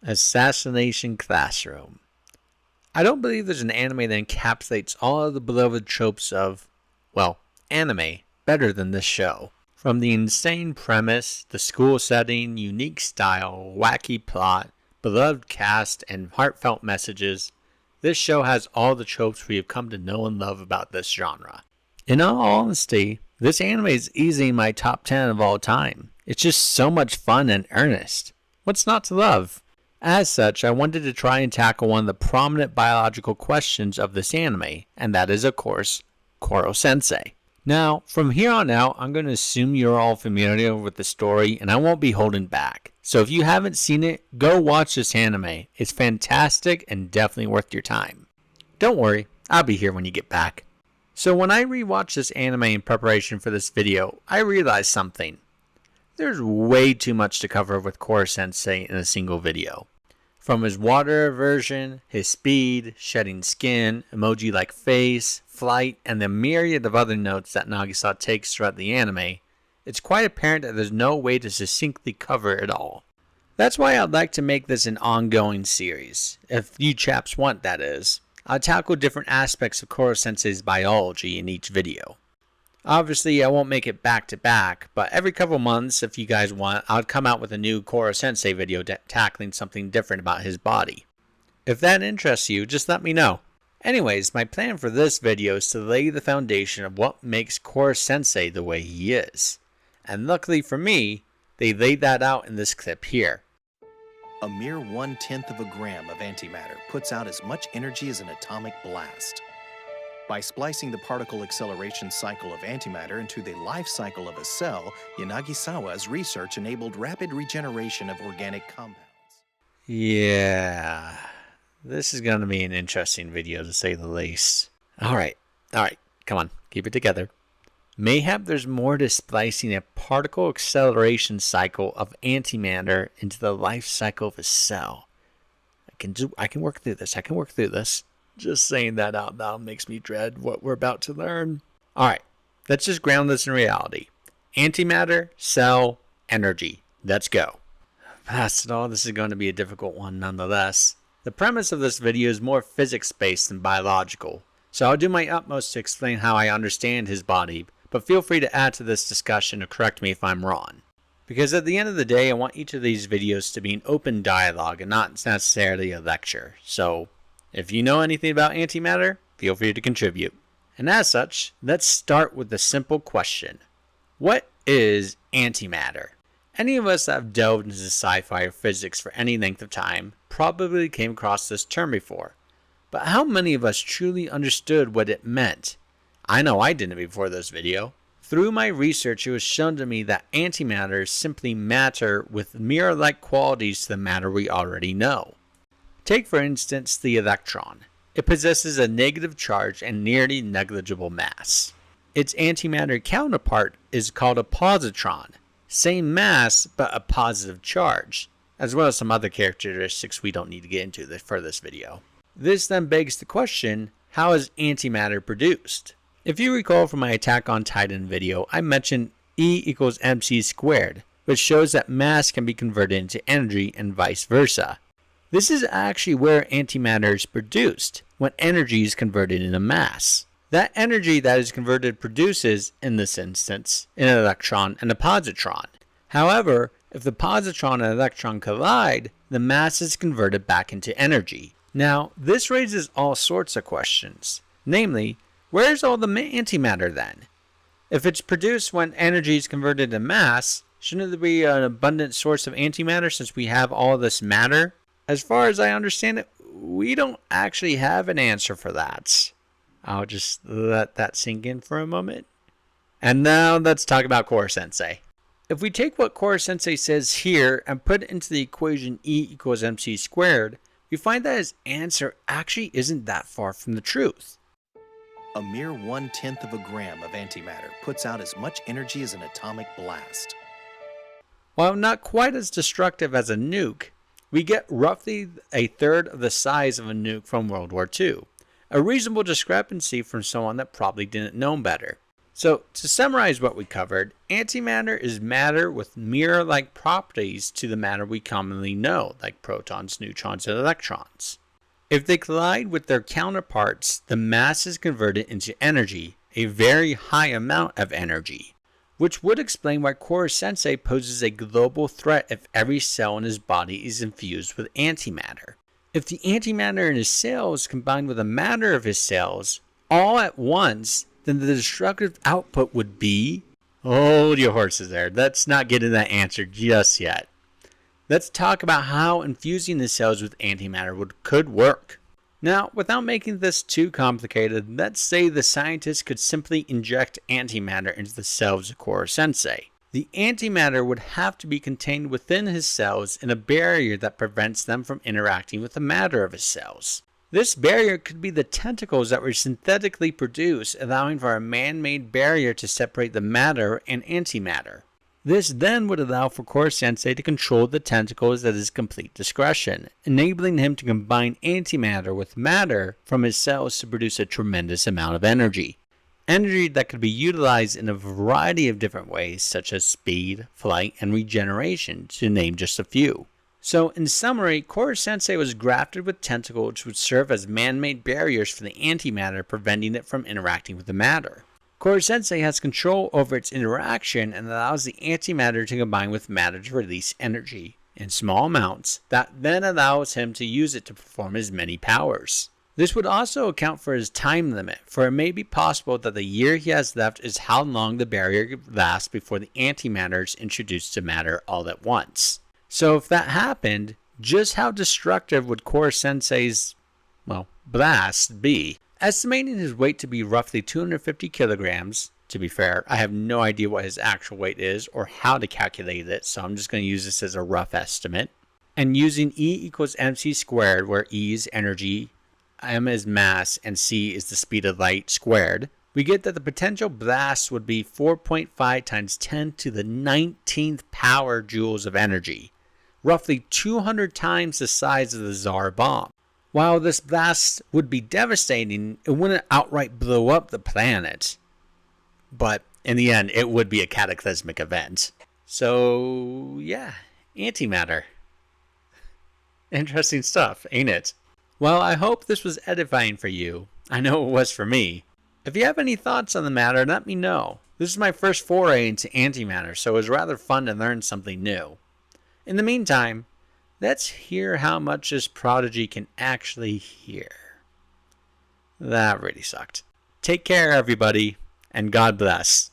Assassination Classroom. I don't believe there's an anime that encapsulates all of the beloved tropes of, well, anime better than this show. From the insane premise, the school setting, unique style, wacky plot, beloved cast, and heartfelt messages, this show has all the tropes we have come to know and love about this genre. In all honesty, this anime is easily in my top 10 of all time. It's just so much fun and earnest. What's not to love? As such, I wanted to try and tackle one of the prominent biological questions of this anime, and that is, of course, Koro-Sensei. Now, from here on out, I'm going to assume you're all familiar with the story, and I won't be holding back. So if you haven't seen it, go watch this anime. It's fantastic and definitely worth your time. Don't worry, I'll be here when you get back. So when I rewatched this anime in preparation for this video, I realized something. There's way too much to cover with Koro-Sensei in a single video. From his water aversion, his speed, shedding skin, emoji-like face, flight, and the myriad of other notes that Nagisa takes throughout the anime, it's quite apparent that there's no way to succinctly cover it all. That's why I'd like to make this an ongoing series, if you chaps want, that is. I'll tackle different aspects of Koro-Sensei's biology in each video. Obviously, I won't make it back to back, but every couple months, if you guys want, I'll come out with a new Koro-Sensei video tackling something different about his body. If that interests you, just let me know. Anyways, my plan for this video is to lay the foundation of what makes Koro-Sensei the way he is. And luckily for me, they laid that out in this clip here. A mere 1/10 of a gram of antimatter puts out as much energy as an atomic blast. By splicing the particle acceleration cycle of antimatter into the life cycle of a cell, Yanagisawa's research enabled rapid regeneration of organic compounds. Yeah, this is going to be an interesting video to say the least. Alright, come on, keep it together. Mayhap there's more to splicing a particle acceleration cycle of antimatter into the life cycle of a cell. I can work through this. Just saying that out loud makes me dread what we're about to learn. Alright, let's just ground this in reality. Antimatter, cell, energy. Let's go. Past it all, this is going to be a difficult one nonetheless. The premise of this video is more physics-based than biological, so I'll do my utmost to explain how I understand his body, but feel free to add to this discussion or correct me if I'm wrong. Because at the end of the day, I want each of these videos to be an open dialogue and not necessarily a lecture, so if you know anything about antimatter, feel free to contribute. And as such, let's start with the simple question. What is antimatter? Any of us that have delved into sci-fi or physics for any length of time probably came across this term before. But how many of us truly understood what it meant? I know I didn't before this video. Through my research, it was shown to me that antimatter is simply matter with mirror-like qualities to the matter we already know. Take for instance the electron. It possesses a negative charge and nearly negligible mass. Its antimatter counterpart is called a positron. Same mass, but a positive charge, as well as some other characteristics we don't need to get into for this video. This then begs the question, how is antimatter produced? If you recall from my Attack on Titan video, I mentioned E equals mc squared, which shows that mass can be converted into energy and vice versa. This is actually where antimatter is produced, when energy is converted into mass. That energy that is converted produces, in this instance, an electron and a positron. However, if the positron and electron collide, the mass is converted back into energy. Now, this raises all sorts of questions. Namely, where's all the antimatter then? If it's produced when energy is converted to mass, shouldn't there be an abundant source of antimatter since we have all this matter? As far as I understand it, we don't actually have an answer for that. I'll just let that sink in for a moment. And now let's talk about Koro-Sensei. If we take what Koro-Sensei says here and put it into the equation E equals mc squared, we find that his answer actually isn't that far from the truth. A mere 1/10 of a gram of antimatter puts out as much energy as an atomic blast. While not quite as destructive as a nuke, we get roughly a third of the size of a nuke from World War II. A reasonable discrepancy from someone that probably didn't know better. So, to summarize what we covered, antimatter is matter with mirror-like properties to the matter we commonly know, like protons, neutrons, and electrons. If they collide with their counterparts, the mass is converted into energy, a very high amount of energy, which would explain why Koro-Sensei poses a global threat if every cell in his body is infused with antimatter. If the antimatter in his cells combined with the matter of his cells all at once, then the destructive output would be... Hold your horses there. Let's not get into that answer just yet. Let's talk about how infusing the cells with antimatter could work. Now, without making this too complicated, let's say the scientist could simply inject antimatter into the cells of Koro-Sensei. The antimatter would have to be contained within his cells in a barrier that prevents them from interacting with the matter of his cells. This barrier could be the tentacles that were synthetically produced, allowing for a man-made barrier to separate the matter and antimatter. This then would allow for Koro-Sensei to control the tentacles at his complete discretion, enabling him to combine antimatter with matter from his cells to produce a tremendous amount of energy. Energy that could be utilized in a variety of different ways, such as speed, flight, and regeneration, to name just a few. So, in summary, Koro-Sensei was grafted with tentacles which would serve as man-made barriers for the antimatter, preventing it from interacting with the matter. Koro-Sensei has control over its interaction and allows the antimatter to combine with matter to release energy in small amounts that then allows him to use it to perform his many powers. This would also account for his time limit, for it may be possible that the year he has left is how long the barrier lasts before the antimatter is introduced to matter all at once. So if that happened, just how destructive would Koro-Sensei's, blast be? Estimating his weight to be roughly 250 kilograms, to be fair, I have no idea what his actual weight is or how to calculate it, so I'm just going to use this as a rough estimate. And using E equals mc squared, where E is energy, m is mass, and c is the speed of light squared, we get that the potential blast would be 4.5 times 10 to the 19th power joules of energy, roughly 200 times the size of the Tsar bomb. While this blast would be devastating, it wouldn't outright blow up the planet. But in the end, it would be a cataclysmic event. So, yeah, antimatter. Interesting stuff, ain't it? Well, I hope this was edifying for you. I know it was for me. If you have any thoughts on the matter, let me know. This is my first foray into antimatter, so it was rather fun to learn something new. In the meantime, let's hear how much this prodigy can actually hear. That really sucked. Take care, everybody, and God bless.